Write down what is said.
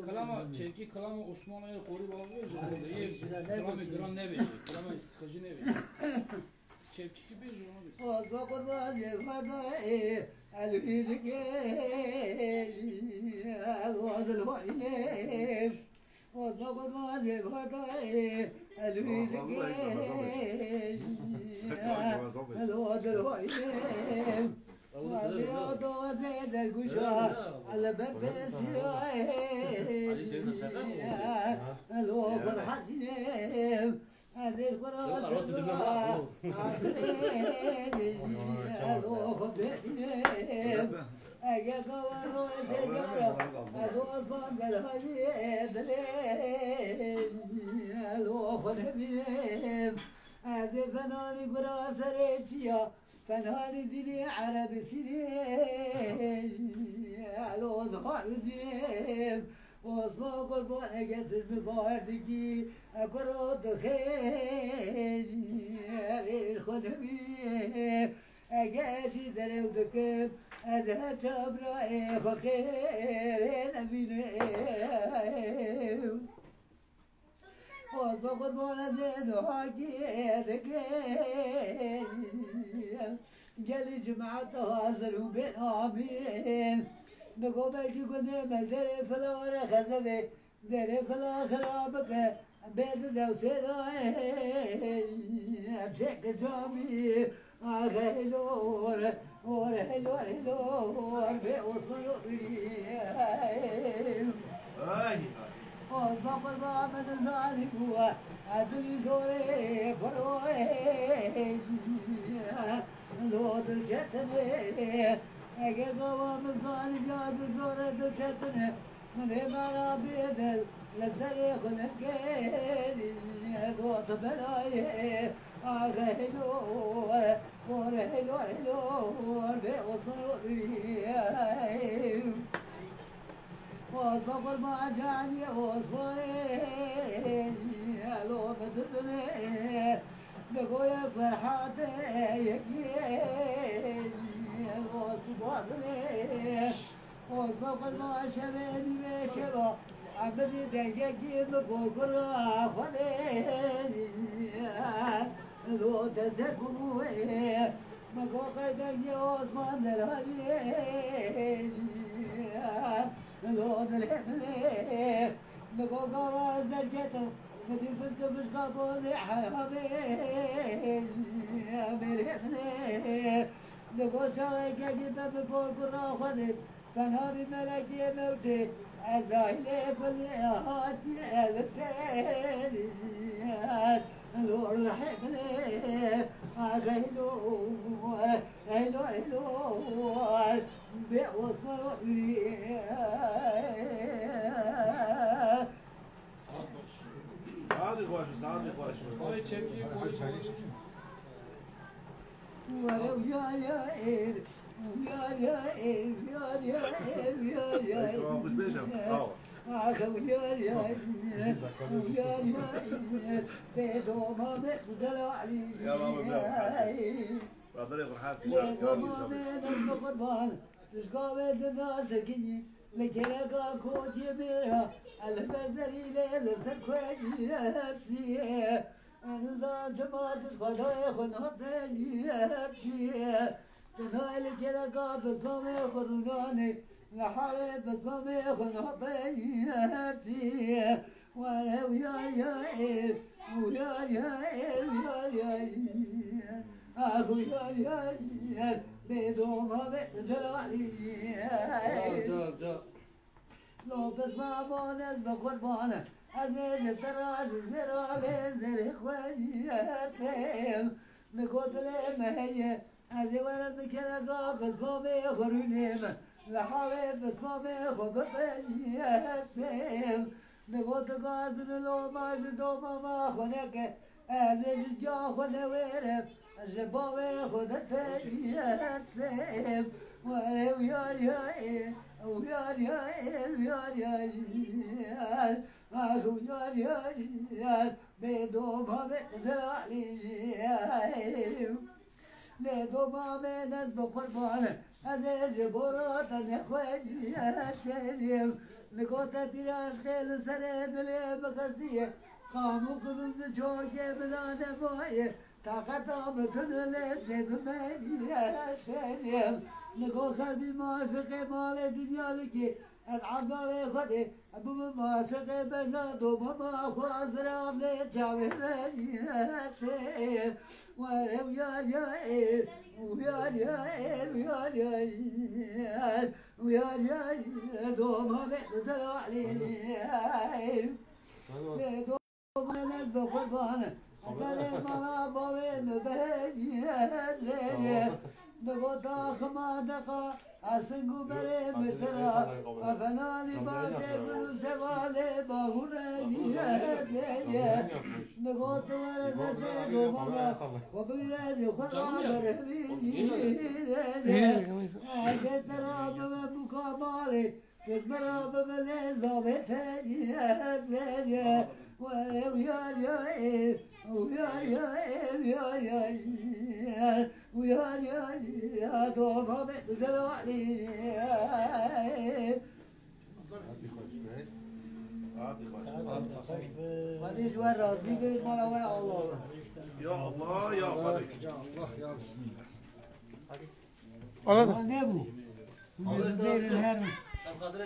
Kalama çevki kalama Osmanlı'ya koru bağlıyor. Kalama gran ne verir? Kalama sıkıcı ne verir? Çevkisi beş ona bir. Osman kurban yevada elbidik el varim. Osman kurban yevada elbidik el varim. وَبِرَوْتُ وَزَيْدَ الْكُشَى على بَرْبَ سِرَائِهِ الْوَوْفَ الْحَجِنِيم هذه القراص الْوَوْفَ بِئِنِيم أَجَاكَ وَالرُّوَ سَجَارَ أَدْوَصْفَانْ الْهَجِيد الْوَوْفَ الْهَبِنِيم هذه فناني قراص ريتشيا فنهاري ديني عربي سيني على ظهر ديني واسمع قربان قتل بفاردكي أكرد خير الخدمي أجاشي درودك أزهر شبرائي خير نبيني واسمع قربان زيد وحاكي ذكي قال جماعة هازر وبين آمين بقوا بيجي قدام دري فلا ورا خزبي دري فلا خرابك بيد دوسيلاي أشيك جامي أخيلور ورهلور هلور بأوصلور واسمع قربان من الظالم هو أدري زوري فروي لو دلشتني أجي قوام الظالم يا بزور دلشتني من إمارة بيدل لسري خلقين دوت بلاي أغيلور ورهلور هلور بأوصلور وصبر ما جاني وصبري لو بدرني دقويا فرحاتي يجي وصبرني وصبر ما شبني بشبا عبدي دقيقي بقوكر أخذي لو تسكنوي مقوقي دقي وصمان دلالي لو دلحبني نقوقا وزرجته مدي فسقا بوضي حرامي مرحني نقو شوي كجيبا بفوق الراخدي فنهاري ملكي موتي أزرايلي كل هاتي لساني لو رحبني أغيلو هيلو هيلو بأوصل لي صادق واش ولو يا إير يا إير أخو يا بيتو ما بيقدر علي يا ماما طريق الحال قربان تشقى الناس كي لكنك كوت يميرها البدري ليل سكوي يرسي أنا ذا جماعة خداي خناطي يرسي تنايل كنك بس ما يخروناني لحالي بس ما يخناطي يرسي وانا ويا أخو يا بدوما بدلالي لو بس ما بونس بقربانه أزيج زرالي زر إخواني سيم نقول ما هي هذه ولد بكلا بس ما بيخرونيم لحالي بس ما بيخروني سيم نقول قادر لو ما جدوما ما خلك أزيج جا خلويرف جبابي خدت سيم لدوبامنت بقربان عزیز برات نخوی شلیم نگات تیراش خیل سر دل بخستیه خامو قدوم چوکه بدانه مایه طاقت آمتون لسه بمینی شلیم نگو خلبی معاشق مال دنیا لکی از عبدال خودی ابو معاشق بنا دوما ما خواز رام لی چاوی رنی شلیم وارم یار یار ويار يار ويار يار ويار يار دوما بيتدلع عليه دوما نلبى قربانه أدري ما بوي مبهجي نقول داخ ما دقا أسنقو بري مشترى أفناني باكي كل سوالي باهوراني نقول تورد دوما خبراني خراب رهبيني أجد راب ببكى مالي كتمراب بلزابتاني ويا يا ويا دوما بتزلوا علي هذه شوية راضي بيت مالا ويا الله يا الله يا الله يا بسم الله الله نبو